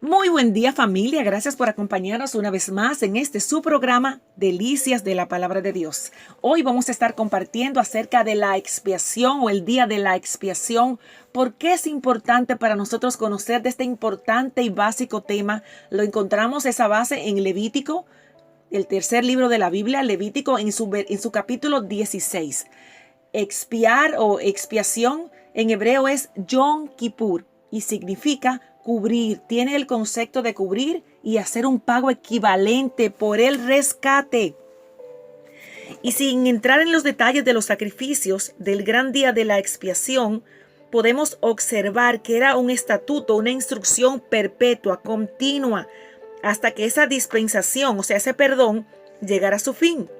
Muy buen día, familia. Gracias por acompañarnos una vez más en este su programa Delicias de la Palabra de Dios. Hoy vamos a estar compartiendo acerca de la expiación o el día de la expiación. ¿Por qué es importante para nosotros conocer de este importante y básico tema? Lo encontramos esa base en Levítico, el tercer libro de la Biblia, Levítico en su capítulo 16. Expiar o expiación en hebreo es Yom Kippur y significa cubrir. Tiene el concepto de cubrir y hacer un pago equivalente por el rescate. Y sin entrar en los detalles de los sacrificios del gran día de la expiación, podemos observar que era un estatuto, una instrucción perpetua, continua, hasta que esa dispensación, o sea, ese perdón, llegara a su fin.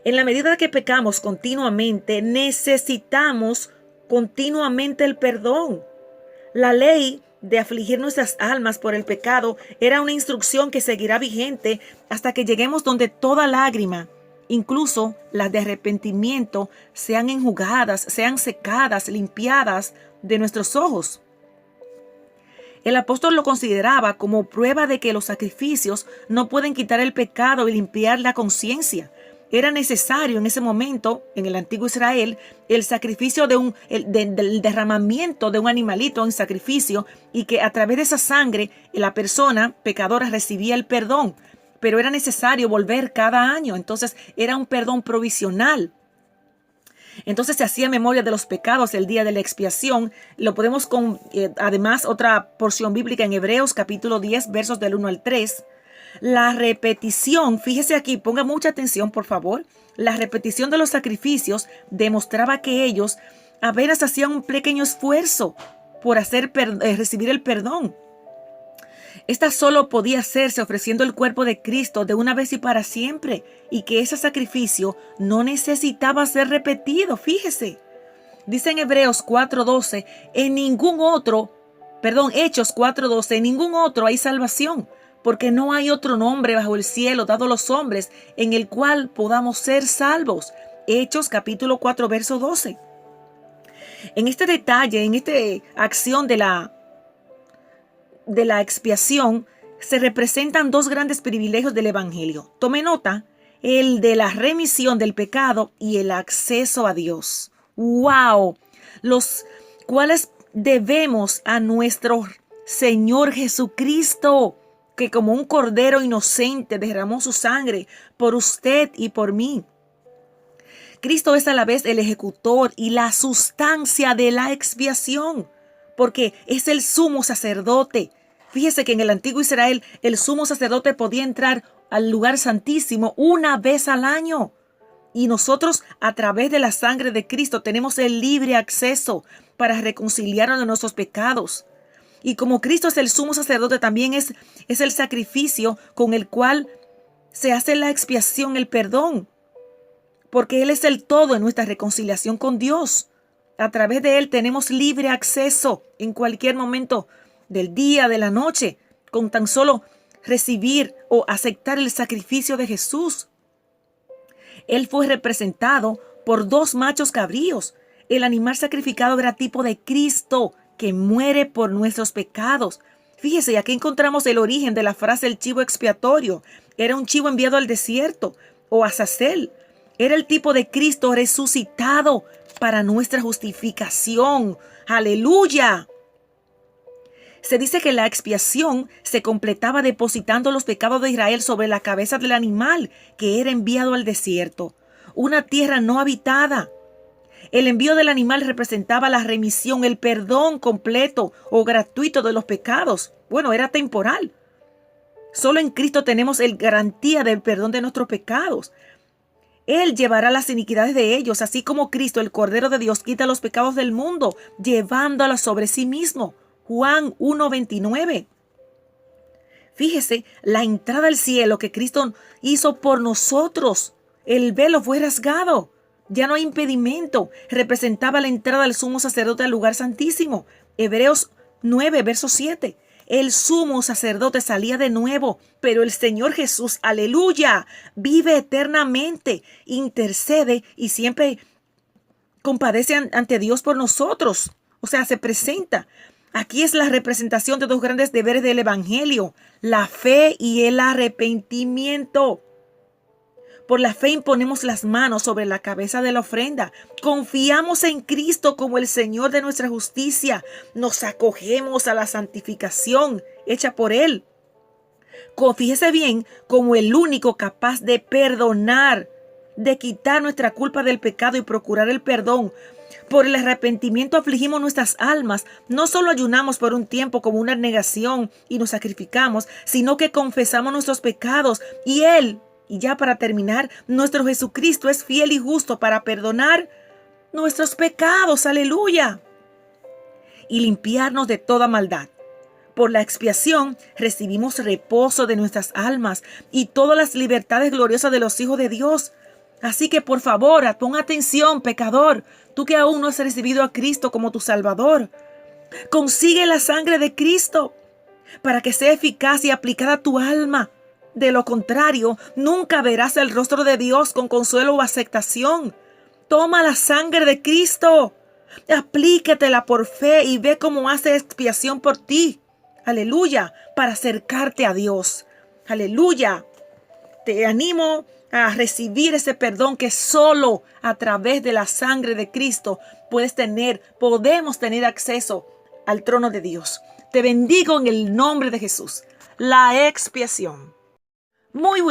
En la medida que pecamos continuamente, necesitamos continuamente el perdón. La ley de afligir nuestras almas por el pecado era una instrucción que seguirá vigente hasta que lleguemos donde toda lágrima, incluso las de arrepentimiento, sean enjugadas, sean secadas, limpiadas de nuestros ojos. El apóstol lo consideraba como prueba de que los sacrificios no pueden quitar el pecado y limpiar la conciencia. Era necesario en ese momento, en el antiguo Israel, el sacrificio del derramamiento de un animalito en sacrificio, y que a través de esa sangre la persona pecadora recibía el perdón. Pero era necesario volver cada año, entonces era un perdón provisional. Entonces se hacía memoria de los pecados el día de la expiación. Lo podemos con, además, otra porción bíblica en Hebreos capítulo 10, versos del 1 al 3. La repetición, fíjese aquí, ponga mucha atención por favor. La repetición de los sacrificios demostraba que ellos apenas hacían un pequeño esfuerzo por recibir el perdón. Esta solo podía hacerse ofreciendo el cuerpo de Cristo de una vez y para siempre, y que ese sacrificio no necesitaba ser repetido. Fíjese, dice en Hebreos 4:12, Hechos 4:12, en ningún otro hay salvación, porque no hay otro nombre bajo el cielo dado a los hombres en el cual podamos ser salvos. Hechos capítulo 4, verso 12. En este detalle, en esta acción de la expiación, se representan dos grandes privilegios del Evangelio. Tome nota, el de la remisión del pecado y el acceso a Dios. ¡Wow! Los cuales debemos a nuestro Señor Jesucristo, que como un cordero inocente derramó su sangre por usted y por mí. Cristo es a la vez el ejecutor y la sustancia de la expiación, porque es el sumo sacerdote. Fíjese que en el antiguo Israel el sumo sacerdote podía entrar al lugar santísimo una vez al año. Y nosotros, a través de la sangre de Cristo, tenemos el libre acceso para reconciliarnos de nuestros pecados. Y como Cristo es el sumo sacerdote, también es el sacrificio con el cual se hace la expiación, el perdón. Porque Él es el todo en nuestra reconciliación con Dios. A través de Él tenemos libre acceso en cualquier momento del día, de la noche, con tan solo recibir o aceptar el sacrificio de Jesús. Él fue representado por dos machos cabríos. El animal sacrificado era tipo de Cristo, que muere por nuestros pecados. Fíjese, aquí encontramos el origen de la frase el chivo expiatorio. Era un chivo enviado al desierto o a Azazel. Era el tipo de Cristo resucitado para nuestra justificación. ¡Aleluya! Se dice que la expiación se completaba depositando los pecados de Israel sobre la cabeza del animal que era enviado al desierto, una tierra no habitada. El envío del animal representaba la remisión, el perdón completo o gratuito de los pecados. Bueno, era temporal. Solo en Cristo tenemos la garantía del perdón de nuestros pecados. Él llevará las iniquidades de ellos, así como Cristo, el Cordero de Dios, quita los pecados del mundo, llevándolos sobre sí mismo. Juan 1:29. Fíjese, la entrada al cielo que Cristo hizo por nosotros. El velo fue rasgado. Ya no hay impedimento. Representaba la entrada del sumo sacerdote al lugar santísimo. Hebreos 9, verso 7. El sumo sacerdote salía de nuevo, pero el Señor Jesús, aleluya, vive eternamente, intercede y siempre compadece ante Dios por nosotros. O sea, se presenta. Aquí es la representación de dos grandes deberes del Evangelio, la fe y el arrepentimiento. Por la fe imponemos las manos sobre la cabeza de la ofrenda. Confiamos en Cristo como el Señor de nuestra justicia. Nos acogemos a la santificación hecha por Él. Fíjese bien, como el único capaz de perdonar, de quitar nuestra culpa del pecado y procurar el perdón. Por el arrepentimiento afligimos nuestras almas. No solo ayunamos por un tiempo como una negación y nos sacrificamos, sino que confesamos nuestros pecados y Él. Y ya para terminar, nuestro Jesucristo es fiel y justo para perdonar nuestros pecados, aleluya, y limpiarnos de toda maldad. Por la expiación recibimos reposo de nuestras almas y todas las libertades gloriosas de los hijos de Dios. Así que por favor, pon atención, pecador, tú que aún no has recibido a Cristo como tu Salvador. Consigue la sangre de Cristo para que sea eficaz y aplicada a tu alma. De lo contrario, nunca verás el rostro de Dios con consuelo o aceptación. Toma la sangre de Cristo, aplícatela por fe y ve cómo hace expiación por ti. Aleluya, para acercarte a Dios. Aleluya. Te animo a recibir ese perdón que solo a través de la sangre de Cristo podemos tener acceso al trono de Dios. Te bendigo en el nombre de Jesús. La expiación. Muy buena.